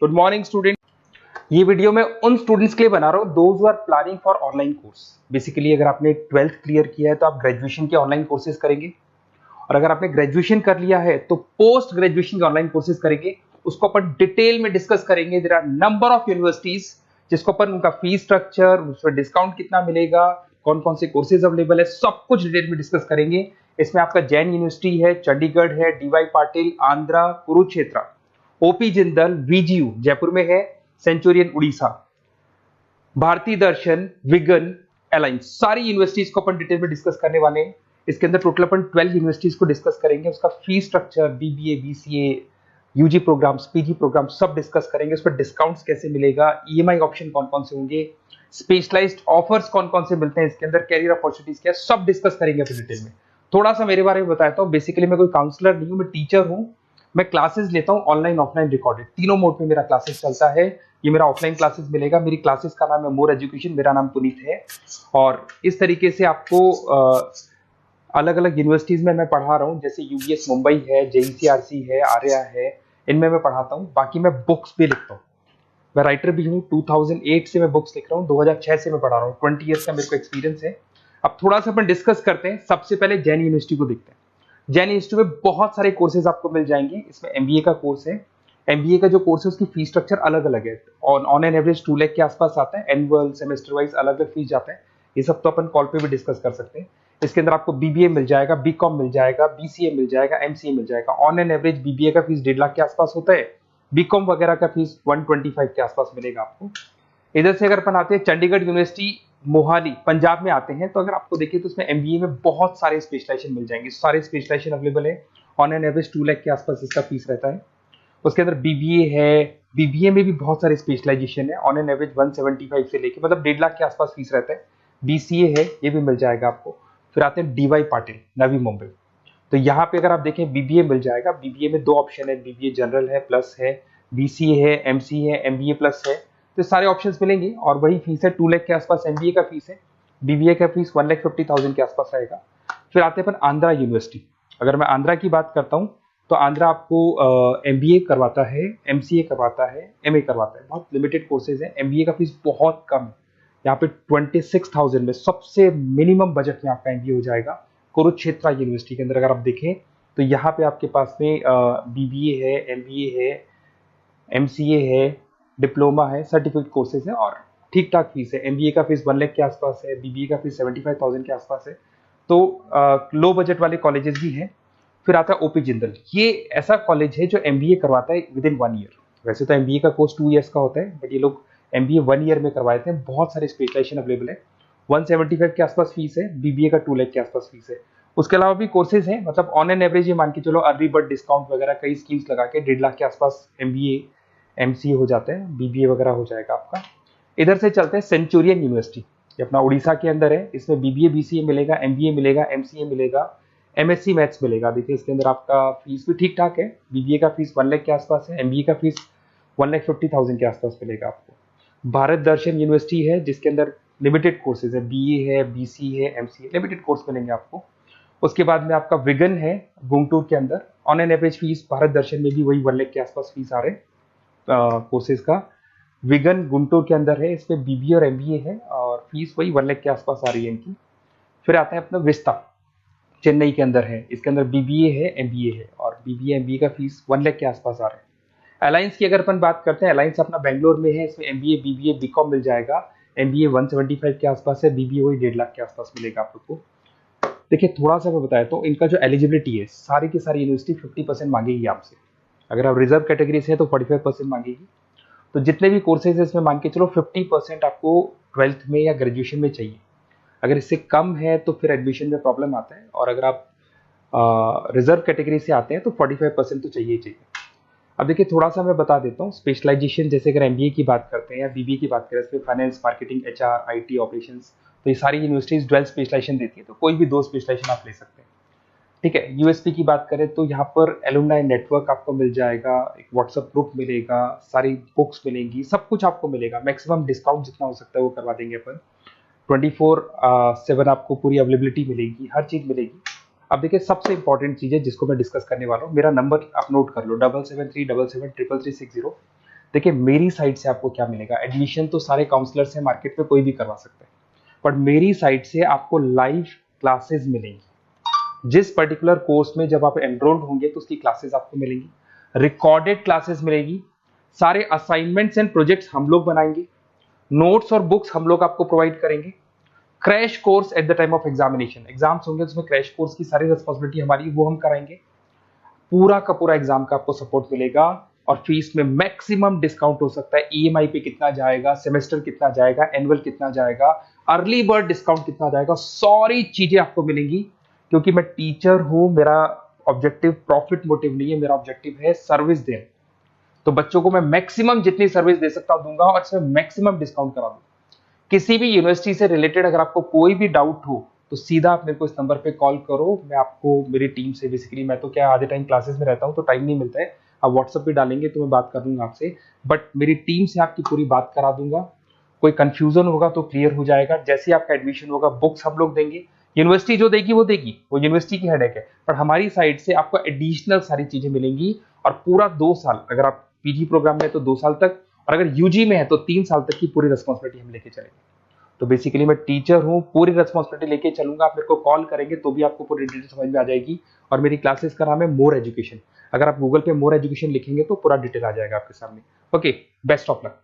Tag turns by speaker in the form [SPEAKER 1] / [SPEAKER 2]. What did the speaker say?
[SPEAKER 1] Good morning student. ये video मैं उन स्टूडेंट्स के लिए बना रहा हूँ those who are planning for online course. Basically अगर आपने 12th क्लियर किया है तो आप ग्रेजुएशन के ऑनलाइन कोर्सेज करेंगे, और अगर आपने ग्रेजुएशन कर लिया है तो पोस्ट ग्रेजुएशन के ऑनलाइन कोर्सेज करेंगे। उसको अपन डिटेल में डिस्कस करेंगे। There are number of universities जिसको अपन उनका फीस स्ट्रक्चर, उसमें डिस्काउंट कितना मिलेगा, कौन कौन से कोर्सेज अवेलेबल है, सब कुछ डिटेल में डिस्कस करेंगे। इसमें आपका जैन यूनिवर्सिटी है, चंडीगढ़ है, डीवाई पाटिल आंध्रा, कुरुक्षेत्र, ओपी जिंदल, वीजीयू जयपुर में है, सेंचुरियन उड़ीसा, भारतीय दर्शन, विगन, अलायंस, सारी यूनिवर्सिटीज को अपन डिटेल में डिस्कस करने वाले हैं। इसके अंदर टोटल अपन 12 यूनिवर्सिटीज को डिस्कस करेंगे। उसका fees structure, BBA, BCA, UG programs, PG program सब डिस्कस करेंगे। उस पर डिस्काउंट्स कैसे मिलेगा, ईएमआई ऑप्शन कौन कौन से होंगे, स्पेशलाइज्ड ऑफर्स कौन कौन से मिलते हैं इसके अंदर, कैरियर अपॉर्चुनिटीज क्या, सब डिस्कस करेंगे अपन डिटेल में। थोड़ा सा मेरे बारे में बताता हूँ। बेसिकली मैं कोई काउंसलर नहीं हूँ, मैं टीचर हूँ। मैं क्लासेस लेता हूँ ऑनलाइन ऑफलाइन रिकॉर्डेड, तीनों मोड में मेरा क्लासेस चलता है। ये मेरा ऑफलाइन क्लासेस मिलेगा। मेरी क्लासेस का नाम है मोर एजुकेशन, मेरा नाम पुनीत है। और इस तरीके से आपको अलग अलग यूनिवर्सिटीज में मैं पढ़ा रहा हूँ, जैसे यूबीएस मुंबई है, जेईसीआरसी है, आर्या है, इनमें मैं पढ़ाता हूँ। बाकी मैं बुक्स भी लिखता हूँ, मैं राइटर भी हूँ। 2008 से मैं बुक्स लिख रहा हूँ, 2006 से मैं पढ़ा रहा हूँ, 20 ईयर्स का मेरे को एक्सपीरियंस है। अब थोड़ा सा अपन डिस्कस करते हैं। सबसे पहले जैन यूनिवर्सिटी को देखते हैं। जैन यूनिवर्सिटी में बहुत सारे कोर्सेज आपको मिल जाएंगे। इसमें एमबीए का कोर्स है। एमबीए का जो कोर्स है उसकी फीस स्ट्रक्चर अलग अलग है। ऑन एन एवरेज 2 लाख के आसपास आता है। एनुअल, सेमेस्टर वाइज अलग अलग फीस जाता है। ये सब तो अपन कॉल पे भी डिस्कस कर सकते हैं। इसके अंदर आपको बीबीए मिल जाएगा, बीकॉम मिल जाएगा, बीसीए मिल जाएगा, एमसीए मिल जाएगा। ऑन एन एवरेज बीबीए का फीस 1.5 लाख के आसपास होता है। बीकॉम वगैरह का फीस 125 के आसपास मिलेगा आपको। इधर से अगर अपन आते हैं चंडीगढ़ यूनिवर्सिटी मोहाली पंजाब में आते हैं, तो अगर आपको देखिए तो उसमें एमबीए में बहुत सारे स्पेशलाइजेशन मिल जाएंगे। सारे स्पेशलाइजेशन अवेलेबल है। ऑन एन एवरेज 2 लाख के आसपास इसका फीस रहता है। उसके अंदर बीबीए है, बीबीए में भी बहुत सारे स्पेशलाइजेशन है। ऑन एन एवरेज 175 से लेके मतलब 1.5 लाख के आसपास फीस रहता है। बीसीए है, ये भी मिल जाएगा आपको। फिर आते हैं डीवाई पाटिल, नवी मुंबई। तो यहाँ पे अगर आप देखें बीबीए मिल जाएगा। बीबीए में 2 ऑप्शन है, बीबीए जनरल है, प्लस है, बीसीए है, एमसीए है, एमबीए प्लस है। तो सारे ऑप्शंस मिलेंगे और वही फीस है 2 लाख के आसपास एमबीए का फीस है। बीबीए का फीस 1,50,000 के आसपास आएगा। फिर आते हैं अपन आंध्रा यूनिवर्सिटी। अगर मैं आंध्रा की बात करता हूँ तो आंध्रा आपको एमबीए करवाता है, एमसीए करवाता है, एमए करवाता है। बहुत लिमिटेड कोर्सेज है। एमबीए का फीस बहुत कम है। यहाँ पे 26,000 में सबसे मिनिमम बजट में आपका एमबीए हो जाएगा। कुरुक्षेत्र यूनिवर्सिटी के अंदर अगर आप देखें तो यहाँ पे आपके पास में बीबीए है, एमबीए है, एमसीए है, डिप्लोमा है, सर्टिफिकेट कोर्सेज है और ठीक ठाक फीस है। एमबीए का फीस 1 लाख के आसपास है, बीबीए का फीस 75,000 के आसपास है। तो लो बजट वाले कॉलेजेस भी हैं। फिर आता है ओपी जिंदल। ये ऐसा कॉलेज है जो एमबीए करवाता है विद इन 1 ईयर। वैसे तो एमबीए का कोर्स 2 ईयर्स का होता है, बट ये लोग एमबीए 1 ईयर में करवाते हैं। बहुत सारे स्पेशलाइजेशन अवेलेबल है। 175 के आसपास फीस है। बीबीए का 2 लाख के आसपास फीस है। उसके अलावा भी कोर्सेज हैं, मतलब ऑन एन एवरेज ये मान के चलो अर्ली बर्ड डिस्काउंट वगैरह कई स्कीम्स लगा के 1.5 लाख के आसपास एमबीए, एमसीए हो जाता है, बीबीए वगैरह हो जाएगा आपका। इधर से चलते हैं सेंचुरियन यूनिवर्सिटी, ये अपना उड़ीसा के अंदर है। इसमें बीबीए, बीसीए मिलेगा, एमबीए मिलेगा, एमसीए मिलेगा, एमएससी मैथ्स मिलेगा। देखिए इसके अंदर आपका फीस भी ठीक ठाक है। बीबीए का फीस 1 लाख के आसपास है, एमबीए का फीस 1,50,000 के आसपास मिलेगा आपको। भारत दर्शन यूनिवर्सिटी है जिसके अंदर लिमिटेड कोर्सेज है, बीए है, बीसी है, एमसीए, लिमिटेड कोर्स मिलेंगे आपको। उसके बाद में आपका विगन है गुंटूर के अंदर। On an average fees Bharat Darshan में भी वही 1 लाख के आसपास फीस आ रहे कोर्सेज का। विगन गुंटूर के अंदर है, इसमें बीबीए और एमबीए है और फीस वही 1 लाख के आसपास आ रही है इनकी। फिर आता है अपना विस्ता, चेन्नई के अंदर है। इसके अंदर बीबीए है, एमबीए है और बीबीए एमबीए का फीस 1 लाख के आसपास आ रहा है। अलायंस की अगर अपन बात करते हैं, अलायंस अपना बेंगलोर में है। इसमें एमबीए, बीबीए, बीकॉम मिल जाएगा। एमबीए 175 के आसपास है, बीबीए वही 1.5 लाख के आसपास मिलेगा आप लोग को। देखिए थोड़ा सा मैं बताया तो इनका जो एलिजिबिलिटी है, सारी की सारी यूनिवर्सिटी 50% मांगेगी आपसे। अगर आप रिजर्व कैटेगरी से है तो 45% मांगेगी। तो जितने भी कोर्सेज है इसमें मान के चलो 50% आपको 12th में या ग्रेजुएशन में चाहिए। अगर इससे कम है तो फिर एडमिशन में प्रॉब्लम आता है, और अगर आप रिजर्व कैटेगरी से आते हैं तो 45% तो चाहिए ही चाहिए। अब देखिए थोड़ा सा मैं बता देता हूँ स्पेशलाइजेशन। जैसे अगर एमबीए की बात करते हैं या बीबीए की बात करें, इसमें finance, marketing, HR, IT, operations, तो ये सारी यूनिवर्सिटीज 12 स्पेशलाइजेशन देती है। तो कोई भी 2 स्पेशलाइजेशन आप ले सकते हैं, ठीक है। यूएसपी की बात करें तो यहाँ पर एलुमनाई नेटवर्क आपको मिल जाएगा, एक व्हाट्सएप ग्रुप मिलेगा, सारी बुक्स मिलेंगी, सब कुछ आपको मिलेगा। मैक्सिमम डिस्काउंट जितना हो सकता है वो करवा देंगे अपन। 24/7 आपको पूरी अवेलेबिलिटी मिलेगी, हर चीज मिलेगी। अब देखिए सबसे इंपॉर्टेंट चीज है जिसको मैं डिस्कस करने वाला हूँ। मेरा नंबर आप नोट कर लो, 7737773360। देखिए मेरी साइड से आपको क्या मिलेगा, एडमिशन तो सारे काउंसलर से मार्केट में कोई भी करवा सकता है, बट मेरी साइड से आपको लाइव क्लासेस मिलेंगी। जिस पर्टिकुलर कोर्स में जब आप एनरोल्ड होंगे तो उसकी क्लासेस आपको मिलेंगी, रिकॉर्डेड क्लासेस मिलेगी, सारे असाइनमेंट्स एंड प्रोजेक्ट्स हम लोग बनाएंगे, नोट्स और बुक्स हम लोग आपको प्रोवाइड करेंगे, crash course at the time of examination, exams होंगे तो उसमें क्रैश कोर्स की सारी रिस्पॉन्सिबिलिटी हमारी, वो हम कराएंगे। पूरा का पूरा एग्जाम का आपको सपोर्ट मिलेगा और फीस में मैक्सिमम डिस्काउंट हो सकता है। ईएमआई पे कितना जाएगा, सेमेस्टर कितना जाएगा, एनुअल कितना जाएगा, अर्ली बर्ड डिस्काउंट कितना जाएगा, सारी चीजें आपको मिलेंगी। क्योंकि मैं टीचर हूं, मेरा ऑब्जेक्टिव प्रॉफिट मोटिव नहीं है, मेरा ऑब्जेक्टिव है सर्विस देना। तो बच्चों को मैं मैक्सिमम जितनी सर्विस दे सकता हूं दूंगा और इसमें मैक्सिमम डिस्काउंट करा दूंगा। किसी भी यूनिवर्सिटी से रिलेटेड अगर आपको कोई भी डाउट हो तो सीधा आप मेरे को इस नंबर पे कॉल करो, मैं आपको मेरी टीम से, बेसिकली मैं तो क्या आधे टाइम क्लासेस में रहता हूँ तो टाइम नहीं मिलता है, आप व्हाट्सएप पे डालेंगे तो मैं बात कर लूंगा आपसे, बट मेरी टीम से आपकी पूरी बात करा दूंगा। कोई कंफ्यूजन होगा तो क्लियर हो जाएगा। जैसे ही आपका एडमिशन होगा बुक्स हम लोग देंगे, यूनिवर्सिटी जो देगी वो देगी, वो यूनिवर्सिटी की हेडेक है, पर हमारी साइड से आपको एडिशनल सारी चीजें मिलेंगी। और पूरा 2 साल, अगर आप पीजी प्रोग्राम में है तो 2 साल तक, और अगर यूजी में है तो 3 साल तक की पूरी रिस्पॉन्सिबिलिटी हम लेके चलेंगे। तो बेसिकली मैं टीचर हूँ, पूरी रिस्पॉन्सिबिलिटी लेके चलूंगा। आप मेरे को कॉल करेंगे तो भी आपको पूरी डिटेल समझ में आ जाएगी। और मेरी क्लासेस का नाम है मोर एजुकेशन, अगर आप गूगल पे मोर एजुकेशन लिखेंगे तो पूरा डिटेल आ जाएगा आपके सामने। Okay, best of luck.